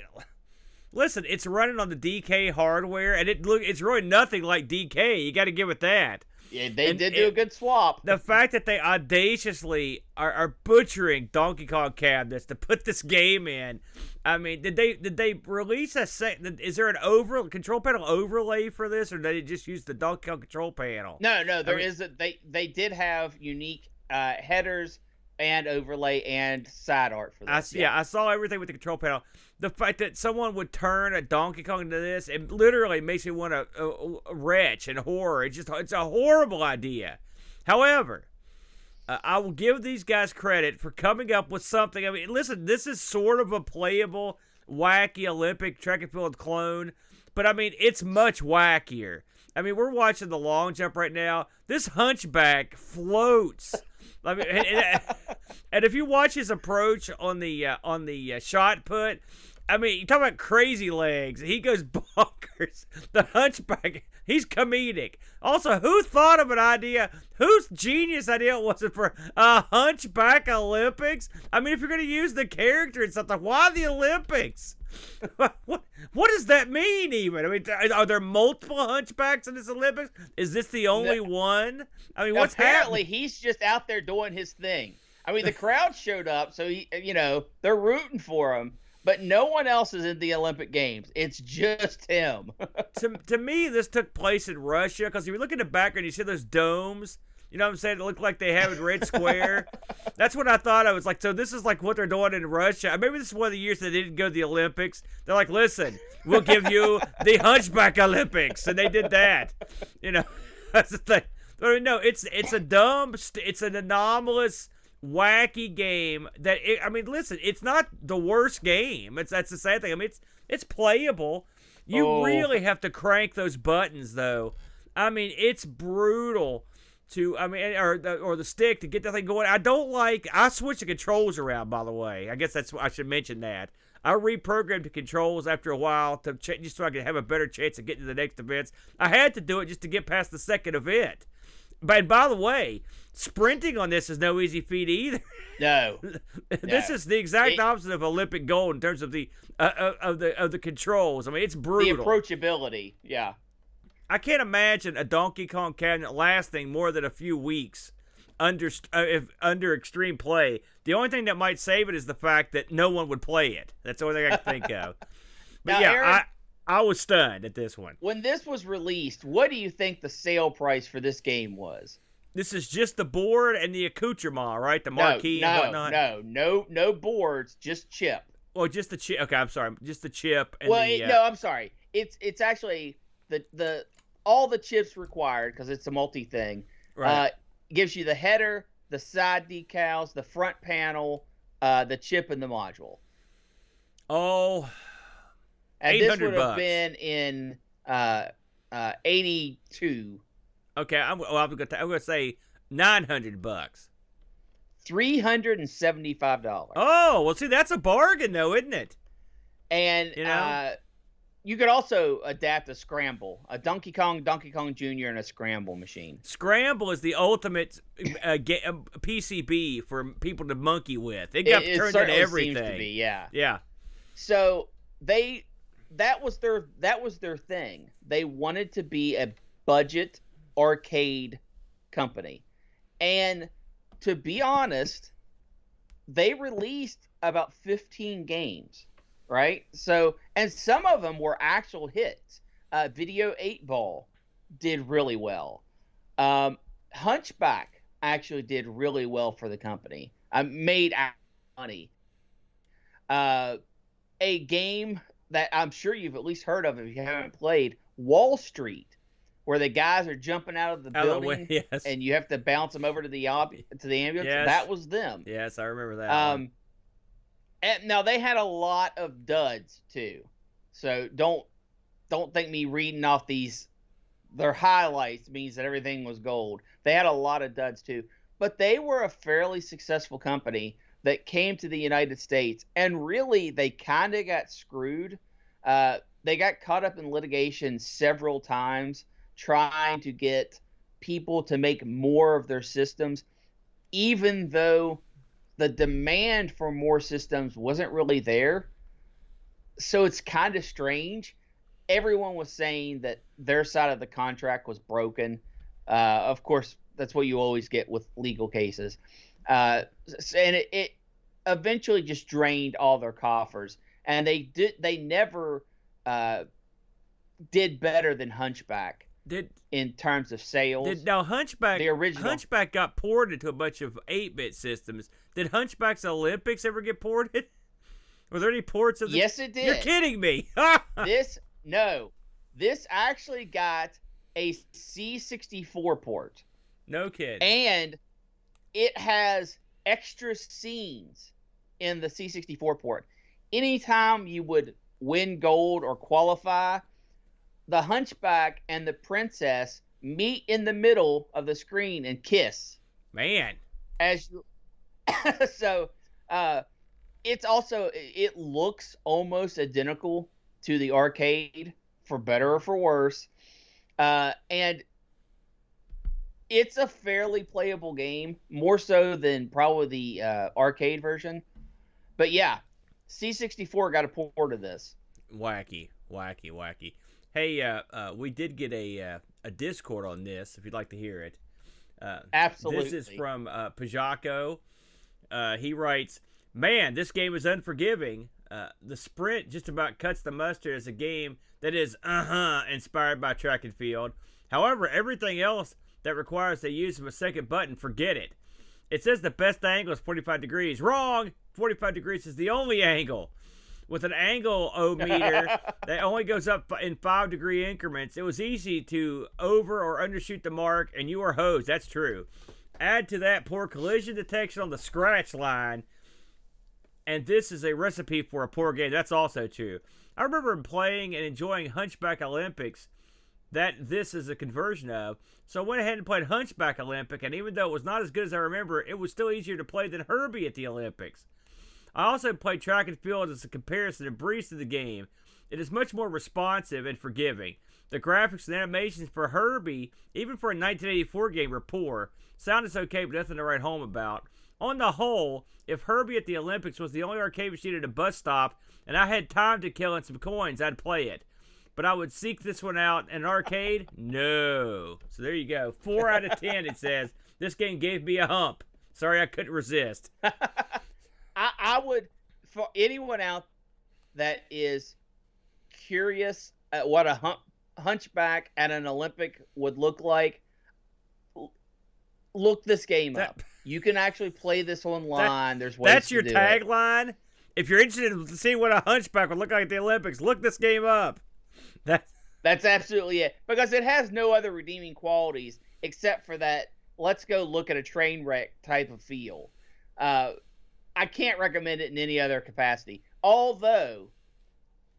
listen, it's running on the DK hardware, and it's really nothing like DK. You got to give it that. Yeah, they did do a good swap. The fact that they audaciously are butchering Donkey Kong cabinets to put this game in. I mean, did they release a is there an control panel overlay for this, or did they just use the Donkey Kong control panel? No, they did have unique headers and overlay and side art for this. I saw everything with the control panel. The fact that someone would turn a Donkey Kong into this, it literally makes me want to retch and horror. It's a horrible idea. However, I will give these guys credit for coming up with something. I mean, listen, this is sort of a playable, wacky Olympic track and field clone, but I mean, it's much wackier. I mean, we're watching the long jump right now. This Hunchback floats. I mean, and if you watch his approach on the shot put, I mean, you talk about crazy legs. He goes bonkers. The Hunchback, he's comedic. Also, who thought of an idea? Whose genius idea was it for a Hunchback Olympics? I mean, if you're going to use the character and something, why the Olympics? What does that mean even? I mean, are there multiple Hunchbacks in this Olympics? Is this the only one? I mean, what's apparently happening? He's just out there doing his thing. I mean, the crowd showed up, so they're rooting for him. But no one else is in the Olympic Games. It's just him. To me, this took place in Russia, because if you look in the background, you see those domes. You know what I'm saying? It looked like they have in Red Square. That's what I thought. I was like, so this is like what they're doing in Russia. Maybe this is one of the years that they didn't go to the Olympics. They're like, listen, we'll give you the Hunchback Olympics. And they did that. You know, that's the thing. I mean, no, it's an anomalous, wacky game that listen, it's not the worst game. That's the sad thing. I mean, it's playable. You really have to crank those buttons though. I mean, it's brutal or the stick to get that thing going. I switched the controls around, by the way. I guess I should mention that. I reprogrammed the controls after a while to just so I could have a better chance of getting to the next events. I had to do it just to get past the second event. But by the way, sprinting on this is no easy feat either. No. This is the exact opposite of Olympic gold in terms of the controls. I mean, it's brutal. The approachability, yeah. I can't imagine a Donkey Kong cabinet lasting more than a few weeks under extreme play. The only thing that might save it is the fact that no one would play it. That's the only thing I can think of. But now, yeah, Aaron, I was stunned at this one. When this was released, what do you think the sale price for this game was? This is just the board and the accoutrement, right? The marquee and whatnot? No boards, just chip. Oh, just the chip. Okay, I'm sorry. Just the chip. And no, I'm sorry. It's actually the all the chips required, because it's a multi-thing. Right. Gives you the header, the side decals, the front panel, the chip, and the module. Oh, and this would have been in 82. Okay, I'm going to say $900. $375. Oh, well, see, that's a bargain, though, isn't it? And you could also adapt a scramble, a Donkey Kong Jr. and a scramble machine. Scramble is the ultimate PCB for people to monkey with. It got turned into everything. Seems to be, yeah. Yeah. So that was their thing. They wanted to be a budget arcade company, and to be honest, they released about 15 games. Right? So, and some of them were actual hits. Video 8-Ball did really well. Hunchback actually did really well for the company. Made money. A game that I'm sure you've at least heard of if you haven't played, Wall Street, where the guys are jumping out of the building, yes. and you have to bounce them over to the ambulance. Yes. That was them. Yes, I remember that. And now they had a lot of duds too, so don't think me reading off their highlights means that everything was gold. They had a lot of duds too, but they were a fairly successful company that came to the United States, and really they kind of got screwed. They got caught up in litigation several times trying to get people to make more of their systems, even though the demand for more systems wasn't really there. So it's kind of strange. Everyone was saying that their side of the contract was broken. Of course, that's what you always get with legal cases. And it eventually just drained all their coffers, and they never did better than Hunchback in terms of sales. Now Hunchback, the original Hunchback got ported to a bunch of 8-bit systems. Did Hunchbacks Olympics ever get ported? Were there any ports of the... Yes, it did. You're kidding me. This actually got a C64 port. No kidding. And it has extra scenes in the C64 port. Anytime you would win gold or qualify, the Hunchback and the princess meet in the middle of the screen and kiss. Man. So it's also, it looks almost identical to the arcade, for better or for worse. And it's a fairly playable game, more so than probably the arcade version. But yeah, C64 got a port of this. Wacky. Hey, we did get a Discord on this, if you'd like to hear it. Absolutely. This is from Pajako. He writes, "Man, this game is unforgiving. The sprint just about cuts the mustard as a game that is inspired by track and field. However, everything else that requires the use of a second button, forget it. It says the best angle is 45 degrees. Wrong! 45 degrees is the only angle. With an angle-o-meter that only goes up in 5-degree increments, it was easy to over or undershoot the mark, and you were hosed. That's true. Add to that poor collision detection on the scratch line, and this is a recipe for a poor game. That's also true. I remember playing and enjoying Hunchback Olympics that this is a conversion of. So I went ahead and played Hunchback Olympic, and even though it was not as good as I remember, it was still easier to play than Herbie at the Olympics. I also played track and field as a comparison and breeze to the game. It is much more responsive and forgiving. The graphics and animations for Herbie, even for a 1984 game, were poor. Sound is okay, but nothing to write home about. On the whole, if Herbie at the Olympics was the only arcade machine at a bus stop and I had time to kill and some coins, I'd play it. But I would seek this one out in an arcade? No. So there you go. 4 out of 10, it says. This game gave me a hump. Sorry I couldn't resist. I would, for anyone out that is curious at what a Hunchback at an Olympic would look like, look this game up. You can actually play this online. There's ways that's to your do tagline? it. If you're interested in seeing what a Hunchback would look like at the Olympics, look this game up. That's absolutely it. Because it has no other redeeming qualities except for that let's go look at a train wreck type of feel. I can't recommend it in any other capacity. Although,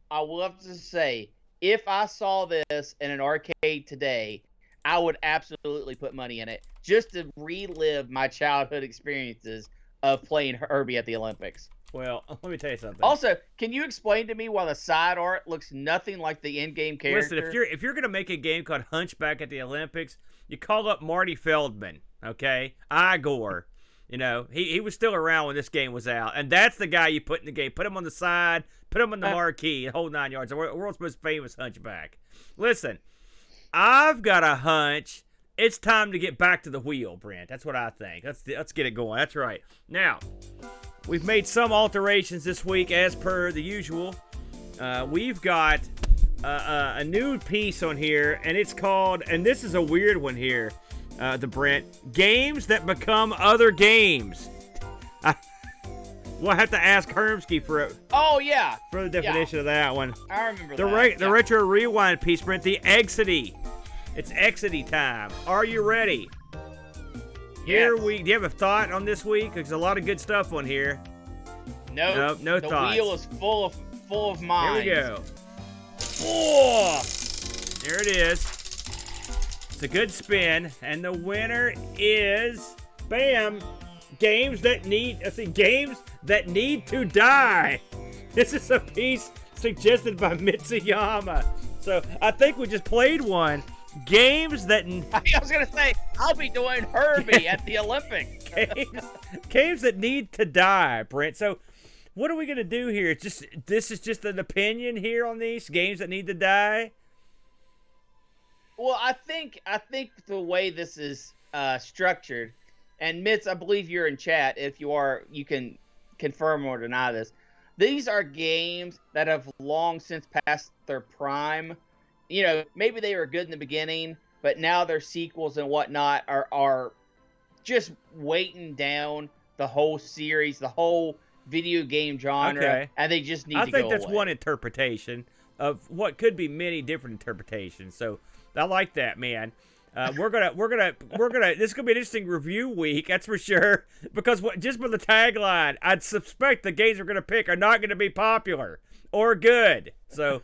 I will have to say, if I saw this in an arcade today, I would absolutely put money in it just to relive my childhood experiences of playing Herbie at the Olympics. Well, let me tell you something. Also, can you explain to me why the side art looks nothing like the in-game character? Listen, if you're gonna make a game called Hunchback at the Olympics, you call up Marty Feldman, okay? Igor. You know, he was still around when this game was out, and that's the guy you put in the game. Put him on the side, put him on the marquee, the whole 9 yards. The world's most famous Hunchback. Listen, I've got a hunch. It's time to get back to the wheel, Brent. That's what I think. Let's get it going. That's right. Now, we've made some alterations this week as per the usual. We've got a new piece on here, and it's called, and this is a weird one here, the Brent, Games That Become Other Games. We'll have to ask Hermsky for the definition of that one. I remember that. The Retro Rewind piece, Brent, the Exity. It's Exity time. Are you ready? Yes. Do you have a thought on this week? There's a lot of good stuff on here. No thoughts. The wheel is full of minds. Here we go. Oh, there it is. It's a good spin, and the winner is, bam, Games That Need to Die. This is a piece suggested by Mitsuyama. So I think we just played one. Games that... I was going to say, I'll be doing Herbie at the Olympics. Games that need to die, Brent. So what are we going to do here? This is just an opinion here on these games that need to die? Well, I think the way this is structured, and Mitz, I believe you're in chat. If you are, you can confirm or deny this. These are games that have long since passed their prime. You know, maybe they were good in the beginning, but now their sequels and whatnot are just weighting down the whole series, the whole video game genre, Okay. and they just need I to think go that's away. one interpretation of what could be many different interpretations. So I like that, man. We're gonna. This is gonna be an interesting review week, that's for sure. Because just by the tagline, I'd suspect the games we're gonna pick are not gonna be popular or good. So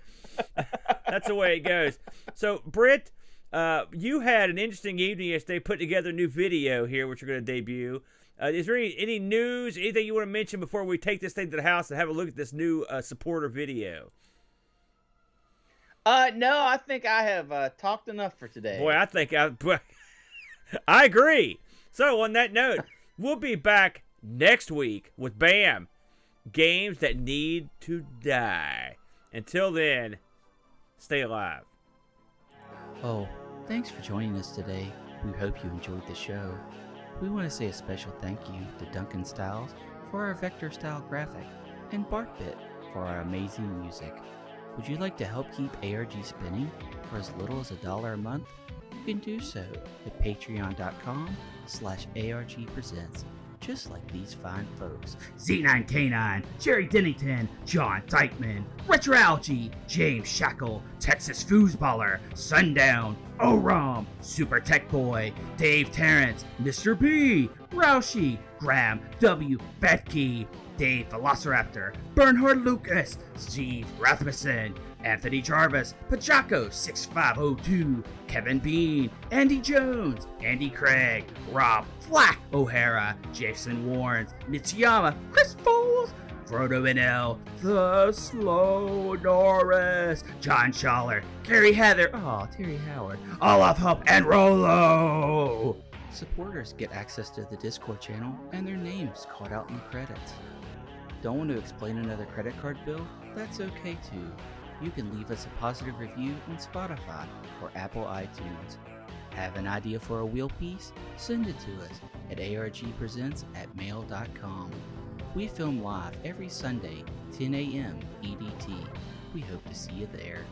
that's the way it goes. So Brent, you had an interesting evening yesterday. Put together a new video here, which you're gonna debut. Is there any news, anything you want to mention before we take this thing to the house and have a look at this new supporter video? No, I think I have talked enough for today. Boy, I agree. So on that note, we'll be back next week with BAM, games that need to die. Until then, stay alive. Oh, thanks for joining us today. We hope you enjoyed the show. We want to say a special thank you to Duncan Styles for our vector style graphic and BarkBit for our amazing music. Would you like to help keep ARG spinning for as little as $1 a month? You can do so at patreon.com/ARG Presents, just like these fine folks. Z9K9, Jerry Dennington, John Teichman, Retroalgy, James Shackle, Texas Foosballer, Sundown, Oram, Super Tech Boy, Dave Terrence, Mr. B, Roushi, Graham W. Betke, Dave Velociraptor, Bernhard Lucas, Steve Rasmussen, Anthony Jarvis, Pajaco 6502, Kevin Bean, Andy Jones, Andy Craig, Rob Flack O'Hara, Jason Warrens, Nitsuyama, Chris Foles, Frodo NL, The Slow Norris, John Schaller, Gary Heather, Terry Howard, Olaf Hope, and Rolo. Supporters get access to the Discord channel and their names called out in the credits. Don't want to explain another credit card bill? That's okay too. You can leave us a positive review on Spotify or Apple iTunes. Have an idea for a wheel piece? Send it to us at argpresents@mail.com. We film live every Sunday, 10 a.m. EDT. We hope to see you there.